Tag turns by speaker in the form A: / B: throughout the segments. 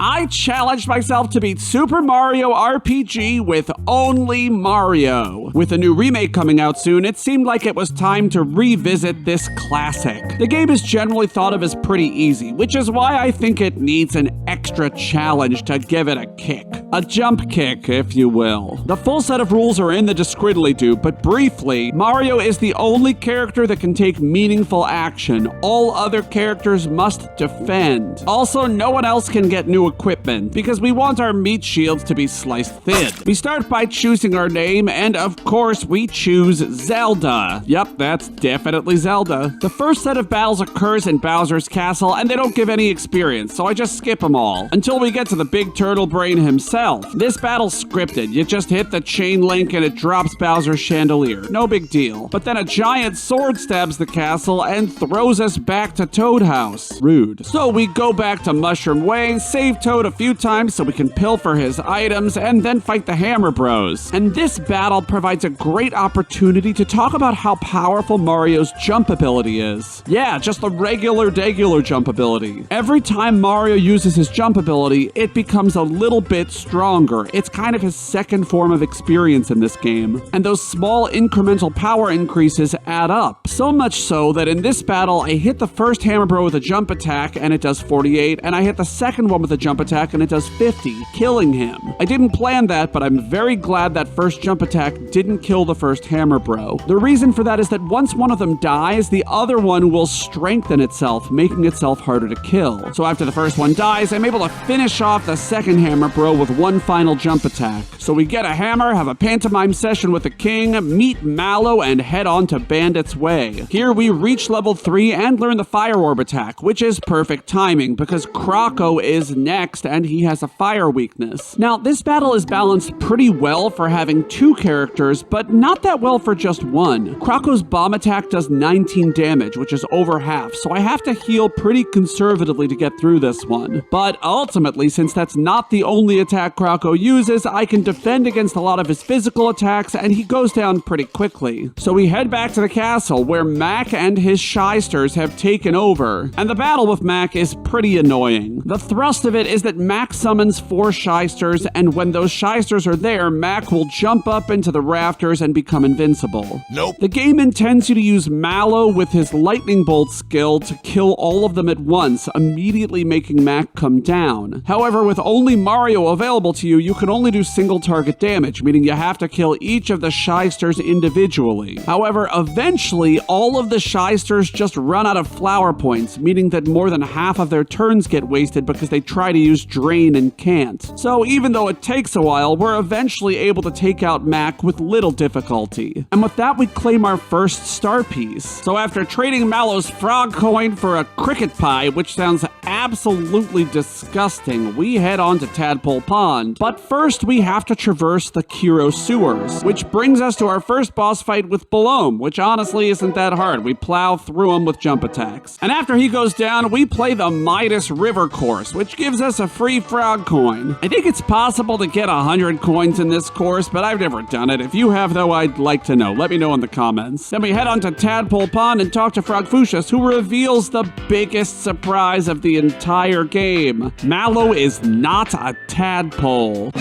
A: I challenged myself to beat Super Mario RPG with only Mario. With a new remake coming out soon, it seemed like it was time to revisit this classic. The game is generally thought of as pretty easy, which is why I think it needs an extra challenge to give it a kick. A jump kick, if you will. The full set of rules are in the Discridly-Do, but briefly, Mario is the only character that can take meaningful action. All other characters must defend. Also, no one else can get new equipment, because we want our meat shields to be sliced thin. We start by choosing our name, and of course, we choose Zelda. Yep, that's definitely Zelda. The first set of battles occurs in Bowser's castle, and they don't give any experience, so I just skip them all, until we get to the big turtle brain himself. This battle's scripted. You just hit the chain link and it drops Bowser's chandelier. No big deal. But then a giant sword stabs the castle and throws us back to Toad House. Rude. So we go back to Mushroom Way, save Toad a few times so we can pilfer his items, and then fight the Hammer Bros. And this battle provides a great opportunity to talk about how powerful Mario's jump ability is. Yeah, just the regular jump ability. Every time Mario uses his jump ability, it becomes a little bit stronger. It's kind of his second form of experience in this game. And those small incremental power increases add up. So much so that in this battle, I hit the first Hammer Bro with a jump attack and it does 48, and I hit the second one with a jump attack and it does 50, killing him. I didn't plan that, but I'm very glad that first jump attack didn't kill the first Hammer Bro. The reason for that is that once one of them dies, the other one will strengthen itself, making itself harder to kill. So after the first one dies, I'm able to finish off the second Hammer Bro with one final jump attack. So we get a hammer, have a pantomime session with the king, meet Mallow, and head on to Bandit's Way. Here we reach level 3 and learn the Fire Orb attack, which is perfect timing because Croco is next and he has a fire weakness. Now, this battle is balanced pretty well for having two characters, but not that well for just one. Croco's bomb attack does 19 damage, which is over half, so I have to heal pretty conservatively to get through this one. But ultimately, since that's not the only attack Croco uses, I can defend against a lot of his physical attacks, and he goes down pretty quickly. So we head back to the castle, where Mac and his shysters have taken over, and the battle with Mac is pretty annoying. The thrust of it is that Mac summons 4 shysters, and when those shysters are there, Mac will jump up into the rafters and become invincible.
B: Nope.
A: The game intends you to use Mallow with his lightning bolt skill to kill all of them at once, immediately making Mac come down. However, with only Mario available to you, you can only do single target damage, meaning you have to kill each of the shysters individually. However, eventually, all of the shysters just run out of flower points, meaning that more than half of their turns get wasted because they try to use Drain and can't. So even though it takes a while, we're eventually able to take out Mac with little difficulty. And with that, we claim our first star piece. So after trading Mallow's frog coin for a cricket pie, which sounds absolutely disgusting, we head on to Tadpole Pond. But first, we have to traverse the Kiro sewers, which brings us to our first boss fight with Balome, which honestly isn't that hard. We plow through him with jump attacks. And after he goes down, we play the Midas River course, which gives us a free frog coin. I think it's possible to get 100 coins in this course, but I've never done it. If you have, though, I'd like to know. Let me know in the comments. Then we head on to Tadpole Pond and talk to Frogfucius, who reveals the biggest surprise of the entire game. Mallow is not a tadpole.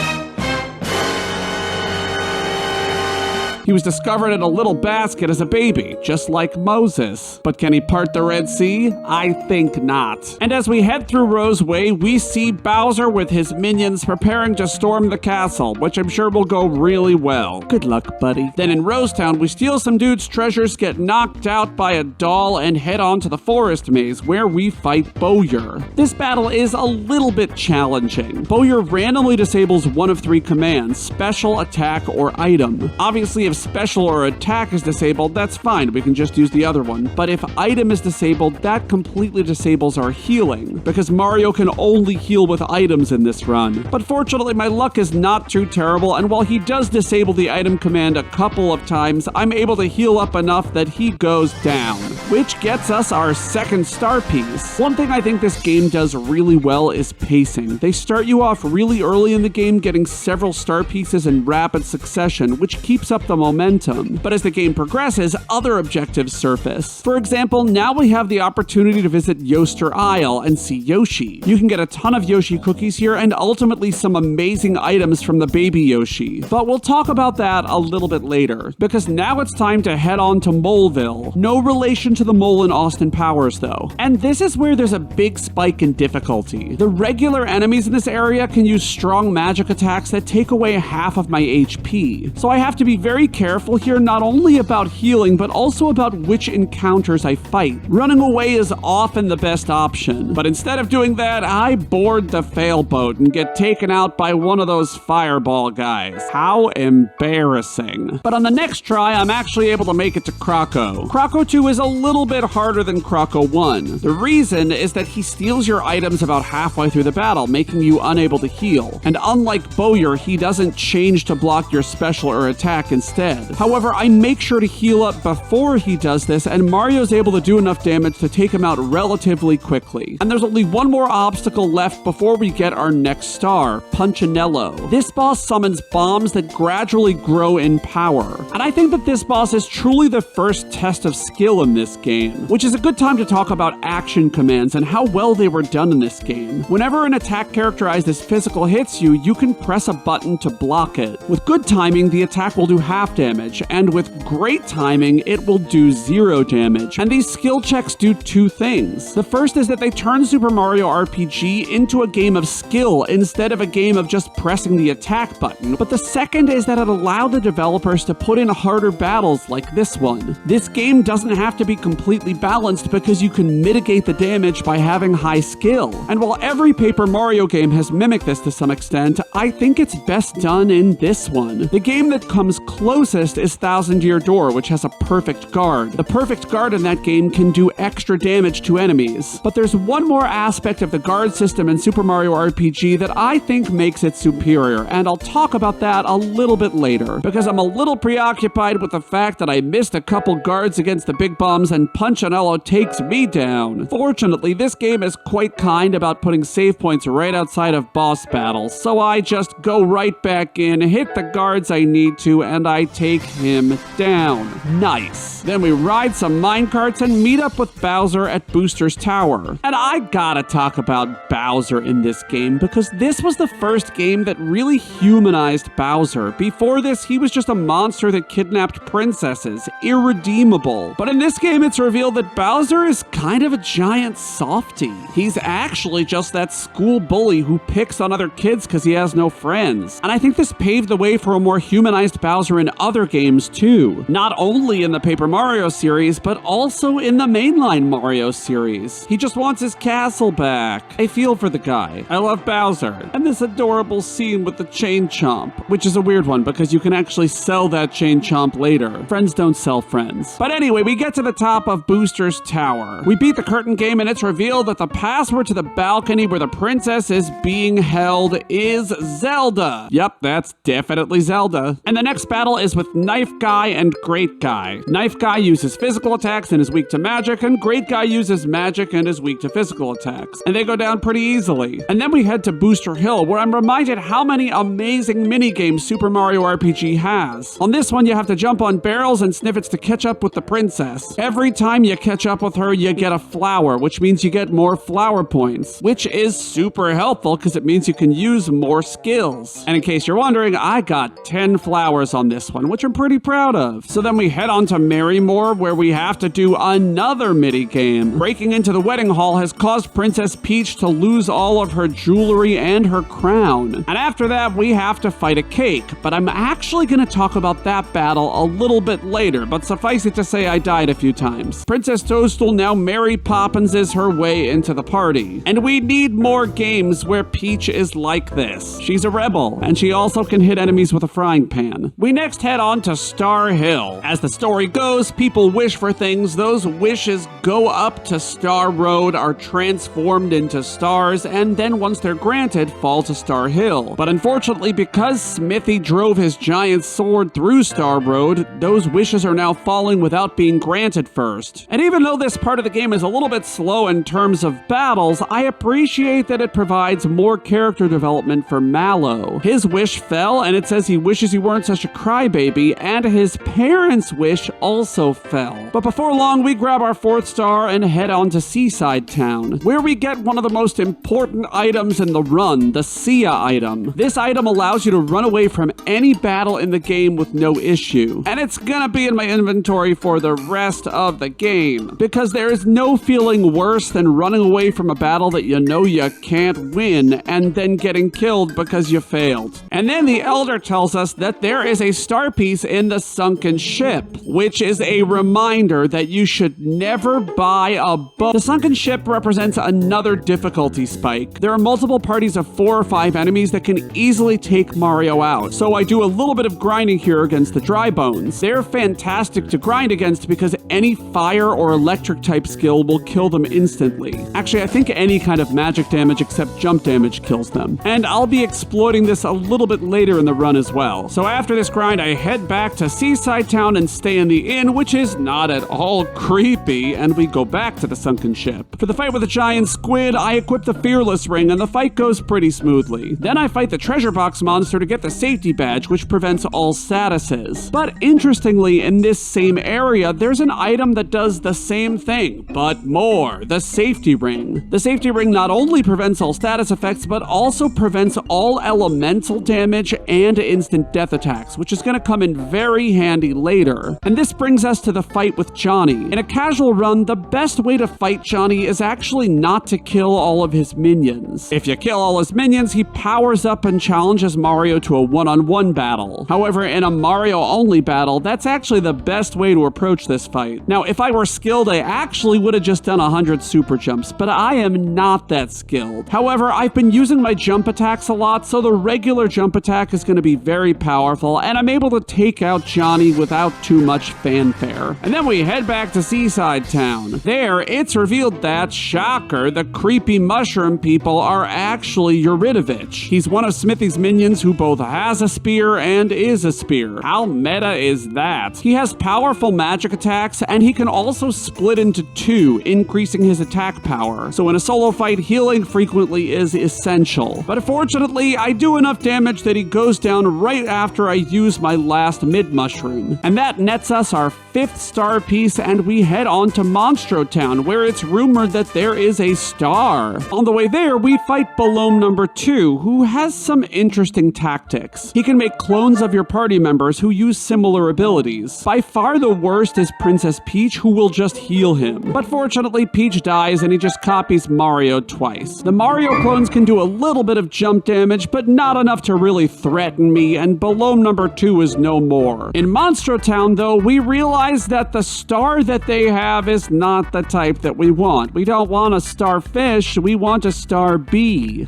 A: He was discovered in a little basket as a baby, just like Moses. But can he part the Red Sea? I think not. And as we head through Rose Way, we see Bowser with his minions preparing to storm the castle, which I'm sure will go really well. Good luck, buddy. Then in Rosetown, we steal some dude's treasures, get knocked out by a doll, and head on to the forest maze, where we fight Bowyer. This battle is a little bit challenging. Bowyer randomly disables one of 3 commands: special, attack, or item. Obviously, if special or attack is disabled, that's fine, we can just use the other one. But if item is disabled, that completely disables our healing, because Mario can only heal with items in this run. But fortunately, my luck is not too terrible, and while he does disable the item command a couple of times, I'm able to heal up enough that he goes down, which gets us our second star piece. One thing I think this game does really well is pacing. They start you off really early in the game getting several star pieces in rapid succession, which keeps up the momentum. But as the game progresses, other objectives surface. For example, now we have the opportunity to visit Yoster Isle and see Yoshi. You can get a ton of Yoshi cookies here and ultimately some amazing items from the baby Yoshi. But we'll talk about that a little bit later, because now it's time to head on to Moleville. No relation to the mole in Austin Powers though. And this is where there's a big spike in difficulty. The regular enemies in this area can use strong magic attacks that take away half of my HP. So I have to be very careful here, not only about healing, but also about which encounters I fight. Running away is often the best option, but instead of doing that, I board the fail boat and get taken out by one of those fireball guys. How embarrassing. But on the next try, I'm actually able to make it to Croco. Croco 2 is a little bit harder than Croco 1. The reason is that he steals your items about halfway through the battle, making you unable to heal. And unlike Bowyer, he doesn't change to block your special or attack instead. However, I make sure to heal up before he does this, and Mario's able to do enough damage to take him out relatively quickly. And there's only one more obstacle left before we get our next star, Punchinello. This boss summons bombs that gradually grow in power. And I think that this boss is truly the first test of skill in this game, which is a good time to talk about action commands and how well they were done in this game. Whenever an attack characterized as physical hits you, you can press a button to block it. With good timing, the attack will do half damage, and with great timing, it will do 0 damage. And these skill checks do two things. The first is that they turn Super Mario RPG into a game of skill instead of a game of just pressing the attack button. But the second is that it allowed the developers to put in harder battles like this one. This game doesn't have to be completely balanced because you can mitigate the damage by having high skill. And while every Paper Mario game has mimicked this to some extent, I think it's best done in this one. The game that comes closest is Thousand Year Door, which has a perfect guard. The perfect guard in that game can do extra damage to enemies. But there's one more aspect of the guard system in Super Mario RPG that I think makes it superior, and I'll talk about that a little bit later, because I'm a little preoccupied with the fact that I missed a couple guards against the big bombs and Punchinello takes me down. Fortunately, this game is quite kind about putting save points right outside of boss battles, so I just go right back in, hit the guards I need to, and I take him down. Nice. Then we ride some minecarts and meet up with Bowser at Booster's Tower. And I gotta talk about Bowser in this game, because this was the first game that really humanized Bowser. Before this, he was just a monster that kidnapped princesses, irredeemable. But in this game, it's revealed that Bowser is kind of a giant softie. He's actually just that school bully who picks on other kids because he has no friends. And I think this paved the way for a more humanized Bowser in other games too. Not only in the Paper Mario series, but also in the mainline Mario series. He just wants his castle back. I feel for the guy. I love Bowser. And this adorable scene with the chain chomp, which is a weird one because you can actually sell that chain chomp later. Friends don't sell friends. But anyway, we get to the top of Booster's Tower. We beat the curtain game and it's revealed that the password to the balcony where the princess is being held is Zelda. Yep, that's definitely Zelda. And the next battle is with Knife Guy and Great Guy. Knife Guy uses physical attacks and is weak to magic, and Great Guy uses magic and is weak to physical attacks. And they go down pretty easily. And then we head to Booster Hill, where I'm reminded how many amazing minigames Super Mario RPG has. On this one, you have to jump on barrels and sniffets to catch up with the princess. Every time you catch up with her, you get a flower, which means you get more flower points, which is super helpful because it means you can use more skills. And in case you're wondering, I got 10 flowers on this one, which I'm pretty proud of. So then we head on to Marymore, where we have to do another minigame. Breaking into the wedding hall has caused Princess Peach to lose all of her jewelry and her crown. And after that, we have to fight a cake, but I'm actually going to talk about that battle a little bit later, but suffice it to say I died a few times. Princess Toadstool now Mary Poppinses her way into the party. And we need more games where Peach is like this. She's a rebel, and she also can hit enemies with a frying pan. We next head on to Star Hill. As the story goes, people wish for things, those wishes go up to Star Road, are transformed into stars, and then once they're granted, fall to Star Hill. But unfortunately, because Smithy drove his giant sword through Star Road, those wishes are now falling without being granted first. And even though this part of the game is a little bit slow in terms of battles, I appreciate that it provides more character development for Mallow. His wish fell, and it says he wishes he weren't such a crybaby crybaby, and his parents' wish also fell. But before long, we grab our 4th star and head on to Seaside Town, where we get one of the most important items in the run, the Sia item. This item allows you to run away from any battle in the game with no issue, and it's gonna be in my inventory for the rest of the game, because there is no feeling worse than running away from a battle that you know you can't win and then getting killed because you failed. And then the Elder tells us that there is a star piece in the sunken ship, which is a reminder that you should never buy a boat. The sunken ship represents another difficulty spike. There are multiple parties of 4 or 5 enemies that can easily take Mario out, so I do a little bit of grinding here against the dry bones. They're fantastic to grind against because any fire or electric type skill will kill them instantly. Actually, I think any kind of magic damage except jump damage kills them. And I'll be exploiting this a little bit later in the run as well. So after this grind, I head back to Seaside Town and stay in the inn, which is not at all creepy, and we go back to the sunken ship. For the fight with the giant squid, I equip the Fearless Ring, and the fight goes pretty smoothly. Then I fight the treasure box monster to get the safety badge, which prevents all statuses. But interestingly, in this same area, there's an item that does the same thing, but more, the safety ring. The safety ring not only prevents all status effects, but also prevents all elemental damage and instant death attacks, which is going to come in very handy later. And this brings us to the fight with Johnny. In a casual run, the best way to fight Johnny is actually not to kill all of his minions. If you kill all his minions, he powers up and challenges Mario to a one-on-one battle. However, in a Mario-only battle, that's actually the best way to approach this fight. Now, if I were skilled, I actually would have just done 100 super jumps, but I am not that skilled. However, I've been using my jump attacks a lot, so the regular jump attack is going to be very powerful, and I'm able to take out Johnny without too much fanfare. And then we head back to Seaside Town. There, it's revealed that, shocker, the creepy mushroom people are actually Yuridovich. He's one of Smithy's minions who both has a spear and is a spear. How meta is that? He has powerful magic attacks, and he can also split into 2, increasing his attack power. So in a solo fight, healing frequently is essential. But unfortunately, I do enough damage that he goes down right after I use my last mid-mushroom. And that nets us our 5th star piece, and we head on to Monstro Town, where it's rumored that there is a star. On the way there, we fight Balloon number 2, who has some interesting tactics. He can make clones of your party members who use similar abilities. By far the worst is Princess Peach, who will just heal him. But fortunately, Peach dies and he just copies Mario twice. The Mario clones can do a little bit of jump damage, but not enough to really threaten me, and Balloon number 2 is no more. In Monstro Town, though, we realize that the star that they have is not the type that we want. We don't want a starfish, we want a star bee.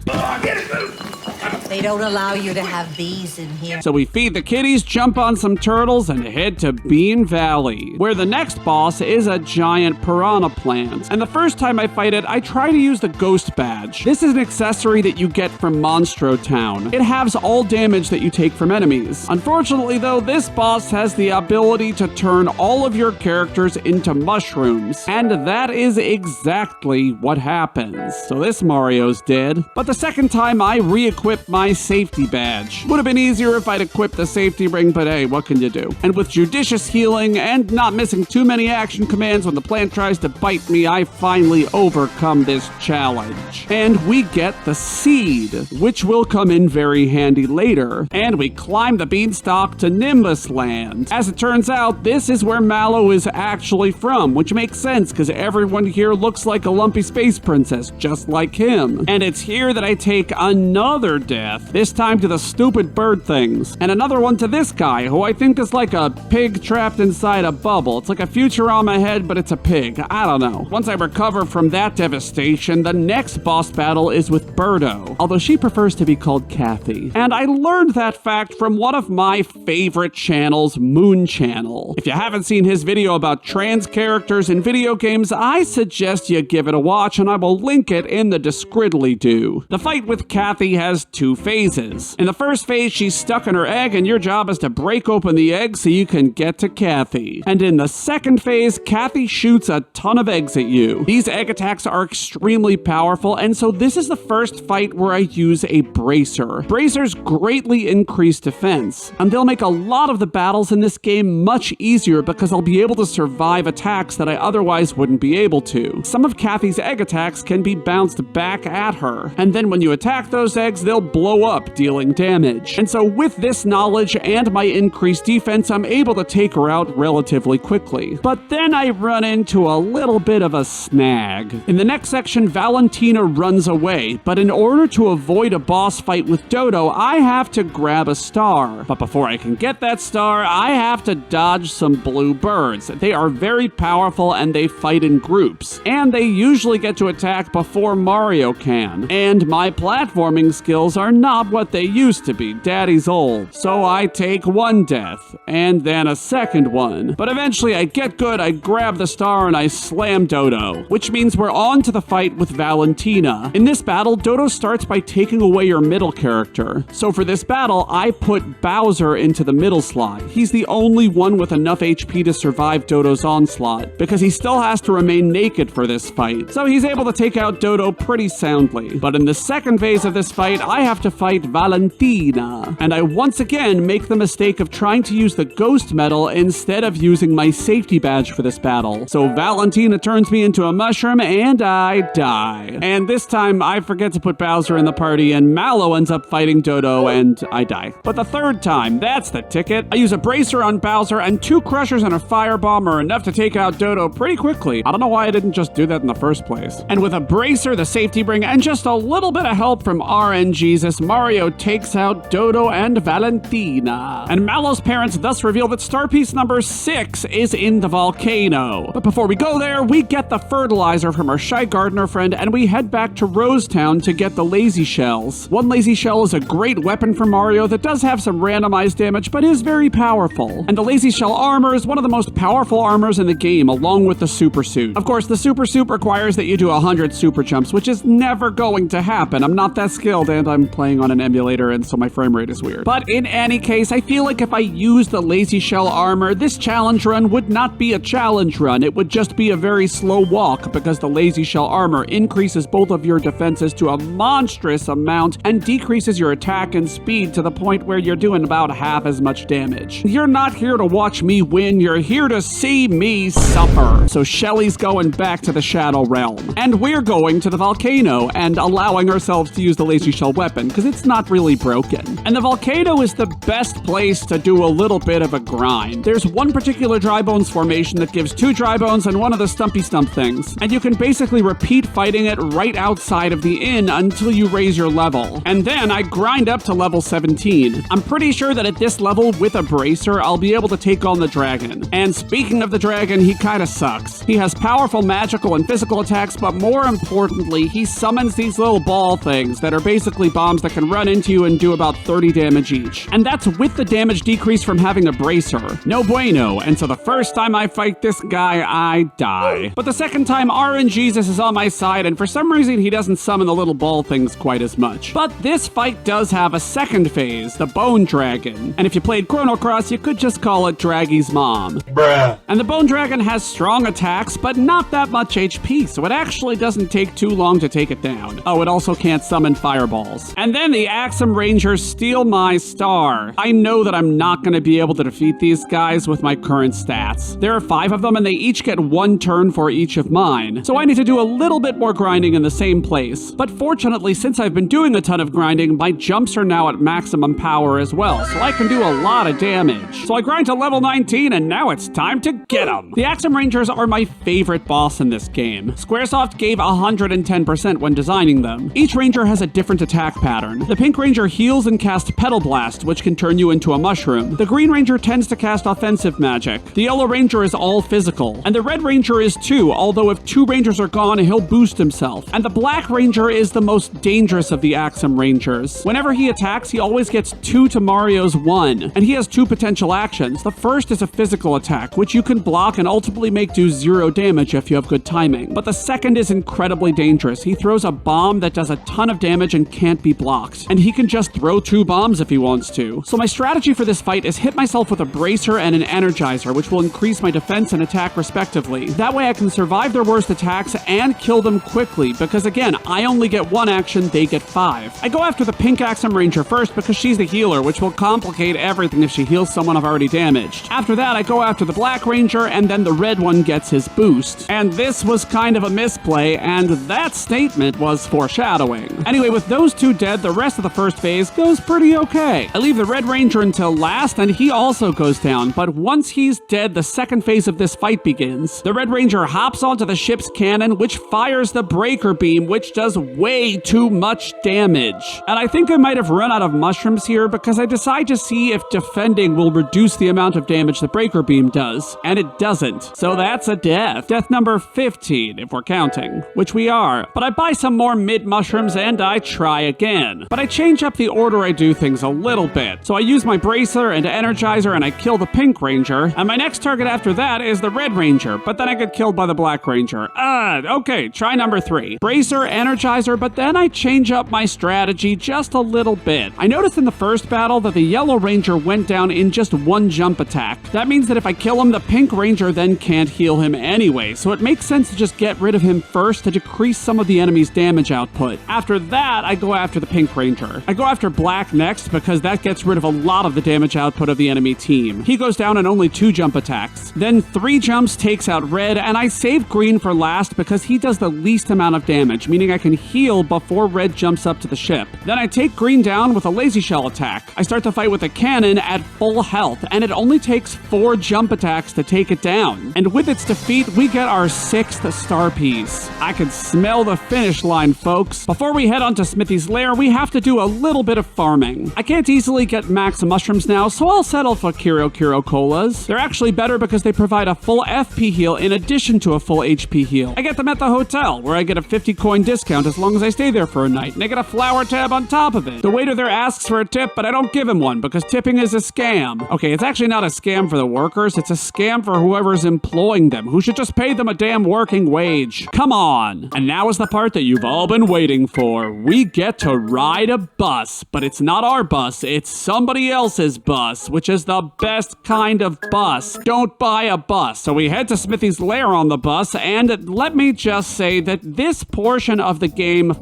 B: They don't allow you to have bees in here.
A: So we feed the kitties, jump on some turtles, and head to Bean Valley, where the next boss is a giant piranha plant. And the first time I fight it, I try to use the Ghost Badge. This is an accessory that you get from Monstro Town. It halves all damage that you take from enemies. Unfortunately, though, this boss has the ability to turn all of your characters into mushrooms, and that is exactly what happens. So this Mario's dead. But the second time I re-equip my safety badge. Would have been easier if I'd equipped the safety ring, but hey, what can you do? And with judicious healing and not missing too many action commands when the plant tries to bite me, I finally overcome this challenge. And we get the seed, which will come in very handy later. And we climb the beanstalk to Nimbus Land. As it turns out, this is where Mallow is actually from, which makes sense because everyone here looks like a lumpy space princess, just like him. And it's here that I take another death, this time to the stupid bird things. And another one to this guy, who I think is like a pig trapped inside a bubble. It's like a Futurama head, but it's a pig. I don't know. Once I recover from that devastation, the next boss battle is with Birdo, although she prefers to be called Kathy. And I learned that fact from one of my favorite channels, Moon Channel. If you haven't seen his video about trans characters in video games, I suggest you give it a watch, and I will link it in the descriddly-do. The fight with Kathy has 2 phases. In the first phase, she's stuck in her egg, and your job is to break open the egg so you can get to Kathy. And in the second phase, Kathy shoots a ton of eggs at you. These egg attacks are extremely powerful, and so this is the first fight where I use a bracer. Bracers greatly increase defense, and they'll make a lot of the battles in this game much easier because I'll be able to survive attacks that I otherwise wouldn't be able to. Some of Kathy's egg attacks can be bounced back at her, and then when you attack those eggs, they'll blow up, dealing damage. And so with this knowledge and my increased defense, I'm able to take her out relatively quickly. But then I run into a little bit of a snag. In the next section, Valentina runs away, but in order to avoid a boss fight with Dodo, I have to grab a star. But before I can get that star, I have to dodge some blue birds. They are very powerful and they fight in groups. And they usually get to attack before Mario can. And my platforming skills are not what they used to be. Daddy's old. So I take one death, and then a second one. But eventually I get good, I grab the star, and I slam Dodo. Which means we're on to the fight with Valentina. In this battle, Dodo starts by taking away your middle character. So for this battle, I put Bowser into the middle slot. He's the only one with enough HP to survive Dodo's onslaught, because he still has to remain naked for this fight. So he's able to take out Dodo pretty soundly. But in the second phase of this fight, I have to fight Valentina. And I once again make the mistake of trying to use the ghost medal instead of using my safety badge for this battle. So Valentina turns me into a mushroom and I die. And this time I forget to put Bowser in the party and Mallow ends up fighting Dodo and I die. But the third time, that's the ticket. I use a bracer on Bowser and 2 crushers and a firebomb are enough to take out Dodo pretty quickly. I don't know why I didn't just do that in the first place. And with a bracer, the safety ring, and just a little bit of help from RNGesus, Mario takes out Dodo and Valentina. And Mallow's parents thus reveal that star piece number 6 is in the volcano. But before we go there, we get the fertilizer from our shy gardener friend and we head back to Rosetown to get the lazy shells. One lazy shell is a great weapon for Mario that does have some randomized damage but is very powerful. And the lazy shell armor is one of the most powerful armors in the game, along with the super suit. Of course, the super suit requires that you do 100 super jumps, which is never going to happen. I'm not that skilled and I'm playing on an emulator and so my frame rate is weird. But in any case, I feel like if I use the lazy shell armor, this challenge run would not be a challenge run. It would just be a very slow walk because the lazy shell armor increases both of your defenses to a monstrous amount and decreases your attack and speed to the point where you're doing about half as much damage. You're not here to watch me win, you're here to see me suffer. So Shelly's going back to the Shadow Realm. And we're going to the volcano and allowing ourselves to use the lazy shell weapon because it's not really broken. And the volcano is the best place to do a little bit of a grind. There's one particular dry bones formation that gives 2 dry bones and one of the stumpy stump things. And you can basically repeat fighting it right outside of the inn until you raise your level. And then I grind up to level 17. I'm pretty sure that at this level with a bracer, I'll be able to take on the dragon. And speaking of the dragon, he kinda sucks. He has powerful magical and physical attacks, but more importantly, he summons these little ball things that are basically bombs that can run into you and do about 30 damage each. And that's with the damage decrease from having a bracer. No bueno. And so the first time I fight this guy, I die. But the second time, RNGesus is on my side, and for some reason, he doesn't summon the little ball things quite as much. But this fight does have a second phase, the Bone Dragon. And if you played Chrono Cross, you could just call it Draggy's mom. Bruh. And the Bone Dragon has strong attacks, but not that much HP, so it actually doesn't take too long to take it down. Oh, it also can't summon fireballs. And then the Axum Rangers steal my star. I know that I'm not going to be able to defeat these guys with my current stats. There are 5 of them, and they each get 1 turn for each of mine. So I need to do a little bit more grinding in the same place. But fortunately, since I've been doing a ton of grinding, my jumps are now at maximum power as well, so I can do a lot of damage. So I grind to level 19, and now it's time to get them. The Axum Rangers are my favorite boss in this game. Squaresoft gave 110% when designing them. Each ranger has a different attack pattern. The Pink Ranger heals and casts Petal Blast, which can turn you into a mushroom. The Green Ranger tends to cast offensive magic. The Yellow Ranger is all physical. And the Red Ranger is too, although if 2 Rangers are gone, he'll boost himself. And the Black Ranger is the most dangerous of the Axum Rangers. Whenever he attacks, he always gets 2 to Mario's 1. And he has 2 potential actions. The first is a physical attack, which you can block and ultimately make do 0 damage if you have good timing. But the second is incredibly dangerous. He throws a bomb that does a ton of damage and can't be blocked. blocked, and he can just throw 2 bombs if he wants to. So my strategy for this fight is hit myself with a bracer and an energizer, which will increase my defense and attack respectively. That way I can survive their worst attacks and kill them quickly, because again, I only get 1 action, they get 5. I go after the Pink Axum Ranger first because she's the healer, which will complicate everything if she heals someone I've already damaged. After that, I go after the Black Ranger, and then the red one gets his boost. And this was kind of a misplay, and that statement was foreshadowing. Anyway, with those 2 dead, the rest of the first phase goes pretty okay. I leave the Red Ranger until last, and he also goes down, but once he's dead, the second phase of this fight begins. The Red Ranger hops onto the ship's cannon, which fires the breaker beam, which does way too much damage. And I think I might have run out of mushrooms here because I decide to see if defending will reduce the amount of damage the breaker beam does, and it doesn't. So that's a death. Death number 15, if we're counting, which we are. But I buy some more mid mushrooms and I try again. But I change up the order I do things a little bit. So I use my bracer and energizer and I kill the Pink Ranger, and my next target after that is the Red Ranger, but then I get killed by the Black Ranger. Okay, try number 3. Bracer, energizer, but then I change up my strategy just a little bit. I noticed in the first battle that the Yellow Ranger went down in just 1 jump attack. That means that if I kill him, the Pink Ranger then can't heal him anyway, so it makes sense to just get rid of him first to decrease some of the enemy's damage output. After that, I go after the Pink Ranger. I go after Black next because that gets rid of a lot of the damage output of the enemy team. He goes down in only 2 jump attacks. Then 3 jumps takes out Red, and I save Green for last because he does the least amount of damage, meaning I can heal before Red jumps up to the ship. Then I take Green down with a Lazy Shell attack. I start the fight with a cannon at full health, and it only takes 4 jump attacks to take it down. And with its defeat, we get our 6th star piece. I can smell the finish line, folks. Before we head on to Smithy's lair, we have to do a little bit of farming. I can't easily get max mushrooms now, so I'll settle for Kiro Colas. They're actually better because they provide a full FP heal in addition to a full HP heal. I get them at the hotel, where I get a 50 coin discount as long as I stay there for a night, and I get a flower tab on top of it. The waiter there asks for a tip, but I don't give him one because tipping is a scam. Okay, it's actually not a scam for the workers, it's a scam for whoever's employing them, who should just pay them a damn working wage. Come on. And now is the part that you've all been waiting for. We get to ride a bus, but it's not our bus, it's somebody else's bus, which is the best kind of bus. Don't buy a bus. So we head to Smithy's lair on the bus, and let me just say that this portion of the game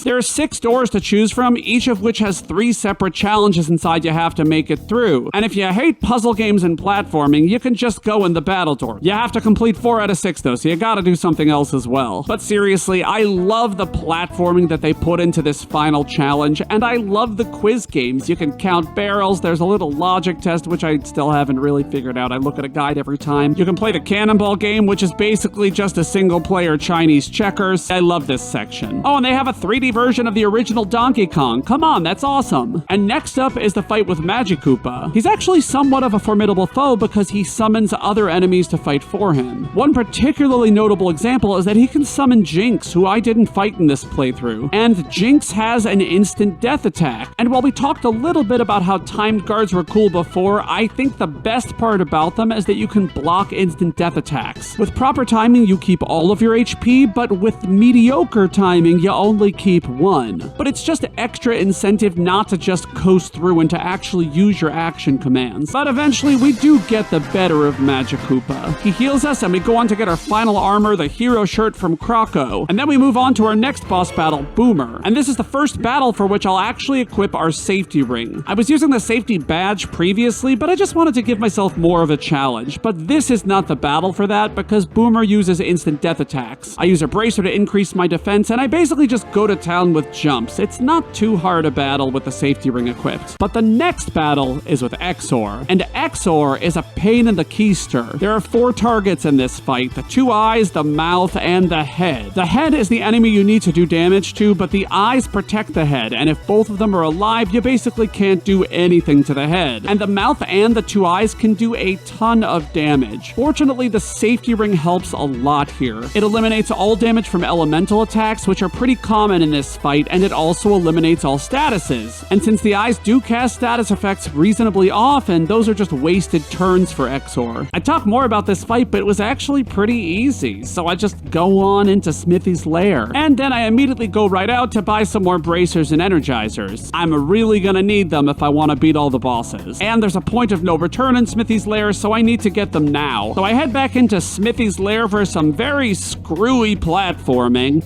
A: there are 6 doors to choose from, each of which has 3 separate challenges inside you have to make it through. And if you hate puzzle games and platforming, you can just go in the battle door. You have to complete 4 out of 6 though, so you gotta do something else as well. But seriously, I love the platforming that they put into this final challenge, and I love the quiz games. You can count barrels, there's a little logic test, which I still haven't really figured out. I look at a guide every time. You can play the cannonball game, which is basically just a single-player Chinese checkers. I love this section. Oh, and they have a 3D version of the original Donkey Kong. Come on, that's awesome. And next up is the fight with Magikoopa. He's actually somewhat of a formidable foe because he summons other enemies to fight for him. One particularly notable example is that he can summon Jinx, who I didn't fight in this playthrough. And Jinx has an instant death attack. And while we talked a little bit about how timed guards were cool before, I think the best part about them is that you can block instant death attacks. With proper timing, you keep all of your HP, but with mediocre timing, you only keep 1. But it's just extra incentive not to just coast through and to actually use your action commands. But eventually, we do get the better of Magikoopa. He heals us, and we go on to get our final armor, the hero shirt from Croco. And then we move on to our next boss battle, Boomer. And this is the first battle for which I'll actually equip our safety ring. I was using the safety badge previously, but I just wanted to give myself more of a challenge. But this is not the battle for that because Boomer uses instant death attacks. I use a bracer to increase my defense, and I basically just go to town with jumps. It's not too hard a battle with the safety ring equipped. But the next battle is with Exor, and Exor is a pain in the keister. There are 4 targets in this fight: the 2 eyes, the mouth, and the head. The head is the enemy you need to do damage to, but the eyes protect the head, and if both of them are alive, you basically can't do anything to the head. And the mouth and the 2 eyes can do a ton of damage. Fortunately, the safety ring helps a lot here. It eliminates all damage from elemental attacks, which are pretty common in this fight, and it also eliminates all statuses. And since the eyes do cast status effects reasonably often, those are just wasted turns for Exor. I talk more about this fight, but it was actually pretty easy, so I just go on into Smithy's lair. And then I immediately go right out to buy some more bracers and energizers. I'm really gonna need them if I want to beat all the bosses. And there's a point of no return in Smithy's lair, so I need to get them now. So I head back into Smithy's lair for some very screwy platforming.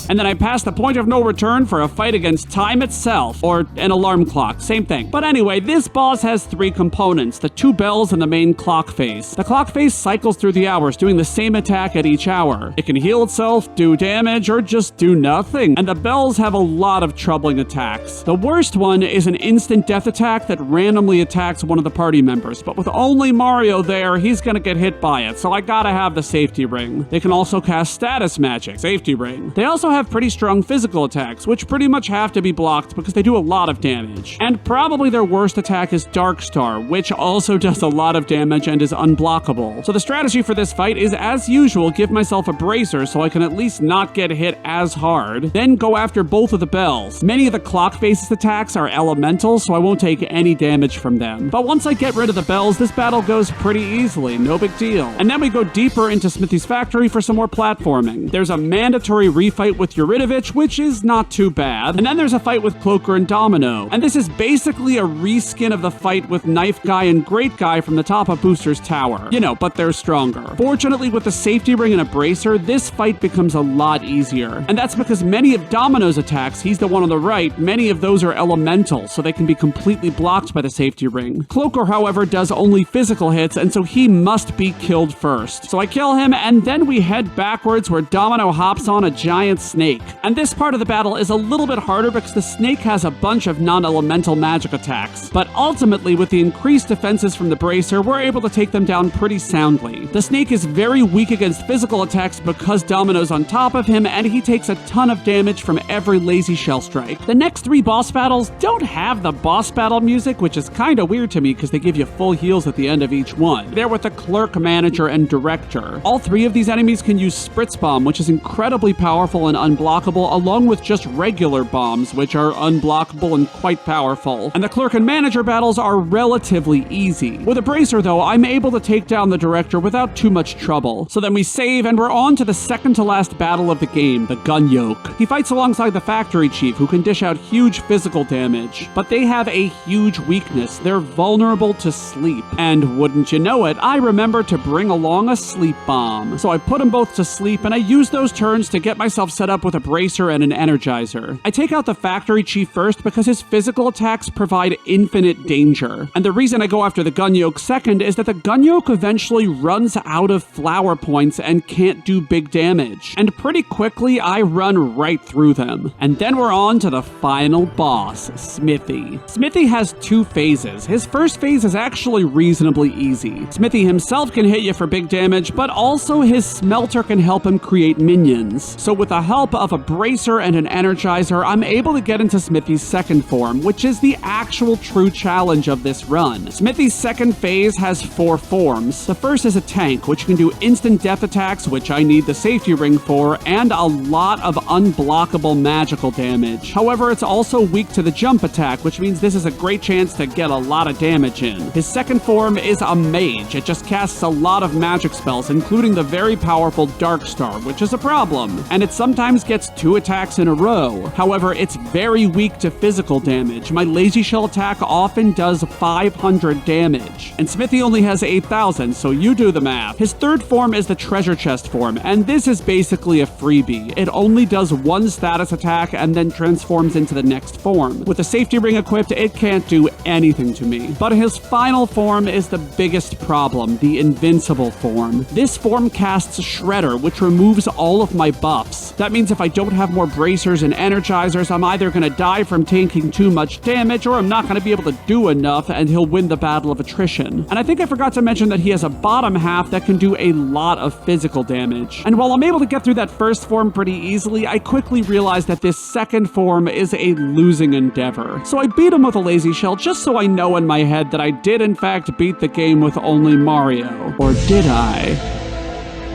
A: And then I pass the point of no return for a fight against time itself, or an alarm clock, same thing. But anyway, this boss has 3 components, the 2 bells and the main clock face. The clock face cycles through the hours, doing the same attack at each hour. It can heal itself, do damage, or just do nothing. And the bells have a lot of troubling attacks. The worst one is an instant death attack that randomly attacks one of the party members, but with only Mario there, he's gonna get hit by it, so I gotta have the safety ring. They can also cast status magic, safety ring. They also have pretty strong physical attacks, which pretty much have to be blocked because they do a lot of damage. And probably their worst attack is Dark Star, which also does a lot of damage and is unblockable. So the strategy for this fight is, as usual, give myself a bracer so I can at least not get hit as hard, then go after both of the bells. Many of the clock faces attacks are elemental, so I won't take any damage from them. But once I get rid of the bells, this battle goes pretty easily, no big deal. And then we go deeper into Smithy's factory for some more platforming. There's a mandatory refight with Yuridovich, which is not too bad. And then there's a fight with Cloaker and Domino. And this is basically a reskin of the fight with Knife Guy and Great Guy from the top of Booster's tower. You know, but they're stronger. Fortunately, with the safety ring and a bracer, this fight becomes a lot easier. And that's because many of Domino's attacks, he's the one on the right, many of those are elemental, so they can be completely blocked by the safety ring. Cloaker, however, does only physical hits, and so he must be killed first. So I kill him, and then we head backwards where Domino hops on a giant snake. And this part of the battle is a little bit harder because the snake has a bunch of non-elemental magic attacks. But ultimately, with the increased defenses from the bracer, we're able to take them down pretty soundly. The snake is very weak against physical attacks because Domino's on top of him, and he takes a ton of damage from every lazy shell strike. The next 3 boss battles don't have the boss battle music, which is kinda weird to me because they give you full heals at the end of each one. They're with the clerk, manager, and director. All 3 of these enemies can use Spritz Bomb, which is incredibly powerful and unblockable, along with just regular bombs, which are unblockable and quite powerful. And the clerk and manager battles are relatively easy. With a bracer, though, I'm able to take down the director without too much trouble. So then we save, and we're on to the second to last battle of the game, the gun yoke. He fights alongside the factory chief, who can dish out huge physical damage. But they have a huge weakness. They're vulnerable to sleep. And wouldn't you know it, I remember to bring along a sleep bomb. So I put them both to sleep, and I use those turns to get myself set up with a bracer and an energizer. I take out the factory chief first because his physical attacks provide infinite danger. And the reason I go after the gun yoke second is that the gun yoke eventually runs out of flower points and can't do big damage. And pretty quickly, I run right through them. And then we're on to the final boss, Smithy. Smithy has 2 phases. His first phase is actually reasonably easy. Smithy himself can hit you for big damage, but also his smelter can help him create minions. So with the help of a bracer and an energizer, I'm able to get into Smithy's second form, which is the actual true challenge of this run. Smithy's second phase has 4 forms. The first is a tank, which can do instant death attacks, which I need the safety ring for, and a lot of unblockable magical damage. However, it's also weak to the jump attack, which means this is a great chance to get a lot of damage in. His second form is a mage. It just casts a lot of magic spells, including the very powerful Dark Star, which is a problem. And it sometimes gets 2 attacks in a row. However, it's very weak to physical damage. My lazy shell attack often does 500 damage. And Smithy only has 8,000, so you do the math. His third form is the treasure chest form, and this is basically a freebie. It only does 1 status attack and then transforms into the next form. With the safety ring equipped, it can't do anything to me. But his final form is the biggest problem, the invincible form. This form casts Shredder, which removes all of my buffs. That means if I don't have more bracers and energizers, I'm either gonna die from taking too much damage, or I'm not gonna be able to do enough, and he'll win the battle of attrition. And I think I forgot to mention that he has a bottom half that can do a lot of physical damage. And while I'm able to get through that first form pretty easily, I quickly realized that this second form is a losing endeavor. So I beat him with a lazy shell just so I know in my head that I did in fact beat the game with only Mario. Or did I?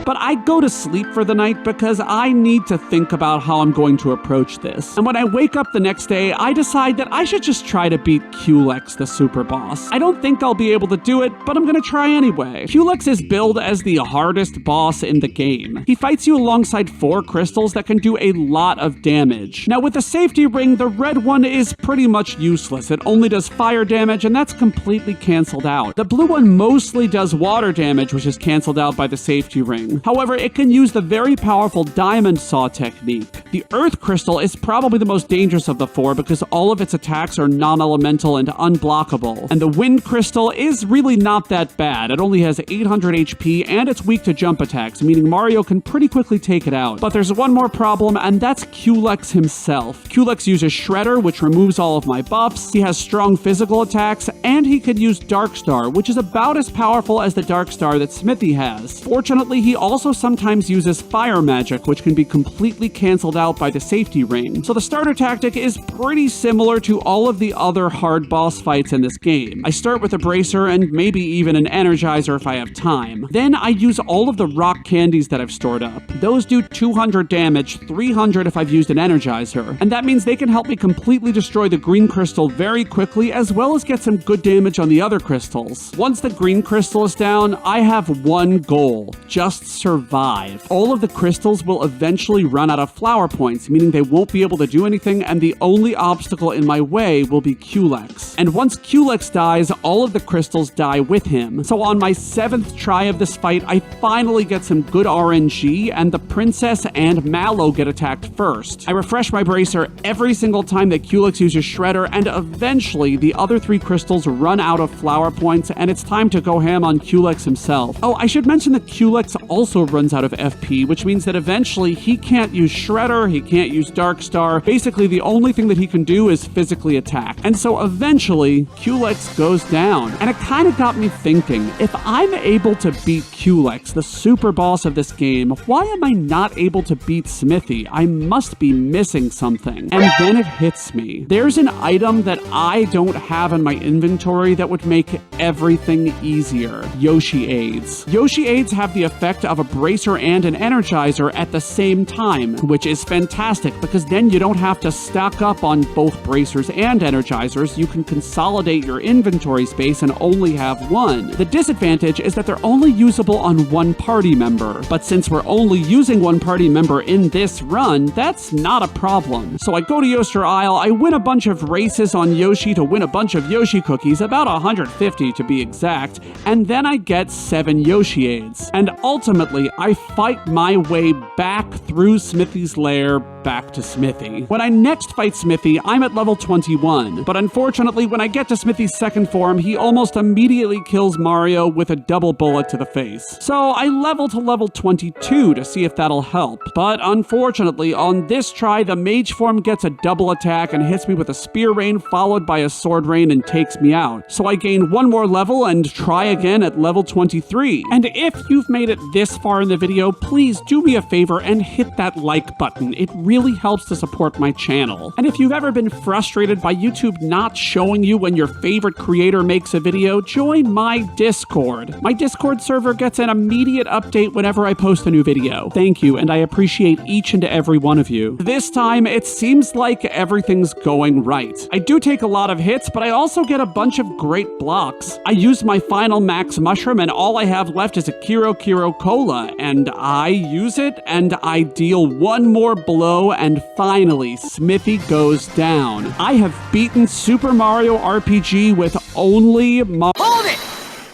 A: But I go to sleep for the night because I need to think about how I'm going to approach this. And when I wake up the next day, I decide that I should just try to beat Culex, the super boss. I don't think I'll be able to do it, but I'm gonna try anyway. Culex is billed as the hardest boss in the game. He fights you alongside 4 crystals that can do a lot of damage. Now with the safety ring, the red one is pretty much useless. It only does fire damage, and that's completely cancelled out. The blue one mostly does water damage, which is cancelled out by the safety ring. However, it can use the very powerful diamond saw technique. The earth crystal is probably the most dangerous of the 4 because all of its attacks are non-elemental and unblockable. And the wind crystal is really not that bad. It only has 800 HP and it's weak to jump attacks, meaning Mario can pretty quickly take it out. But there's one more problem, and that's Culex himself. Culex uses Shredder, which removes all of my buffs. He has strong physical attacks, and he can use Dark Star, which is about as powerful as the Dark Star that Smithy has. Fortunately, he also sometimes uses fire magic, which can be completely cancelled out by the safety ring. So the starter tactic is pretty similar to all of the other hard boss fights in this game. I start with a bracer and maybe even an energizer if I have time. Then I use all of the rock candies that I've stored up. Those do 200 damage, 300 if I've used an energizer, and that means they can help me completely destroy the green crystal very quickly, as well as get some good damage on the other crystals. Once the green crystal is down, I have one goal: just survive. All of the crystals will eventually run out of flower points, meaning they won't be able to do anything, and the only obstacle in my way will be Culex. And once Culex dies, all of the crystals die with him. So on my 7th try of this fight, I finally get some good RNG, and the princess and Mallow get attacked first. I refresh my bracer every single time that Culex uses Shredder, and eventually the other 3 crystals run out of flower points, and it's time to go ham on Culex himself. Oh, I should mention that Culex also runs out of FP, which means that eventually he can't use Shredder, he can't use Dark Star. Basically, the only thing that he can do is physically attack. And so eventually, Culex goes down. And it kind of got me thinking, if I'm able to beat Culex, the super boss of this game, why am I not able to beat Smithy? I must be missing something. And then it hits me. There's an item that I don't have in my inventory that would make everything easier. Yoshi Aids. Yoshi Aids have the effect of a bracer and an energizer at the same time, which is fantastic because then you don't have to stock up on both bracers and energizers. You can consolidate your inventory space and only have one. The disadvantage is that they're only usable on one party member, but since we're only using one party member in this run, that's not a problem. So I go to Yoster Isle, I win a bunch of races on Yoshi to win a bunch of Yoshi cookies, about 150 to be exact, and then I get 7 Yoshi Aids. And ultimately, I fight my way back through Smithy's lair, back to Smithy. When I next fight Smithy, I'm at level 21, but unfortunately, when I get to Smithy's second form, he almost immediately kills Mario with a double bullet to the face. So I level to level 22 to see if that'll help, but unfortunately, on this try, the mage form gets a double attack and hits me with a spear rain followed by a sword rain and takes me out. So I gain one more level and try again at level 23. And if you've made it this far in the video, please do me a favor and hit that like button. It really helps to support my channel. And if you've ever been frustrated by YouTube not showing you when your favorite creator makes a video, join my Discord. My Discord server gets an immediate update whenever I post a new video. Thank you, and I appreciate each and every one of you. This time, it seems like everything's going right. I do take a lot of hits, but I also get a bunch of great blocks. I use my final max mushroom, and all I have left is a Kiro Kiro Cola, and I use it, and I deal one more blow, and finally, Smithy goes down. I have beaten Super Mario RPG with only Hold it!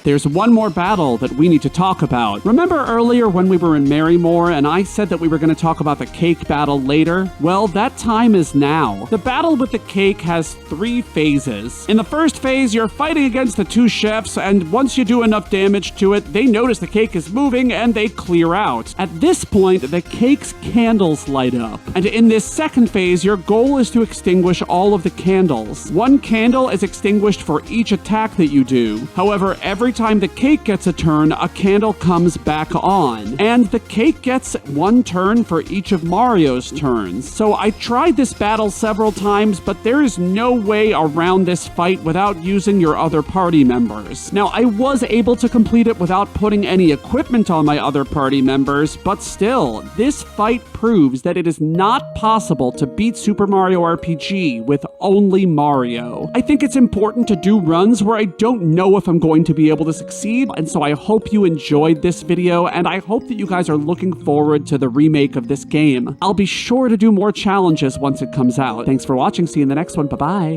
A: There's one more battle that we need to talk about. Remember earlier when we were in Marymore and I said that we were going to talk about the cake battle later? Well, that time is now. The battle with the cake has 3 phases. In the first phase, you're fighting against the 2 chefs, and once you do enough damage to it, they notice the cake is moving and they clear out. At this point, the cake's candles light up. And in this second phase, your goal is to extinguish all of the candles. 1 candle is extinguished for each attack that you do. However, every time the cake gets a turn, a candle comes back on. And the cake gets one turn for each of Mario's turns. So I tried this battle several times, but there is no way around this fight without using your other party members. Now, I was able to complete it without putting any equipment on my other party members, but still, this fight proves that it is not possible to beat Super Mario RPG with only Mario. I think it's important to do runs where I don't know if I'm going to be able to succeed, and so I hope you enjoyed this video, and I hope that you guys are looking forward to the remake of this game. I'll be sure to do more challenges once it comes out. Thanks for watching, see you in the next one, bye-bye.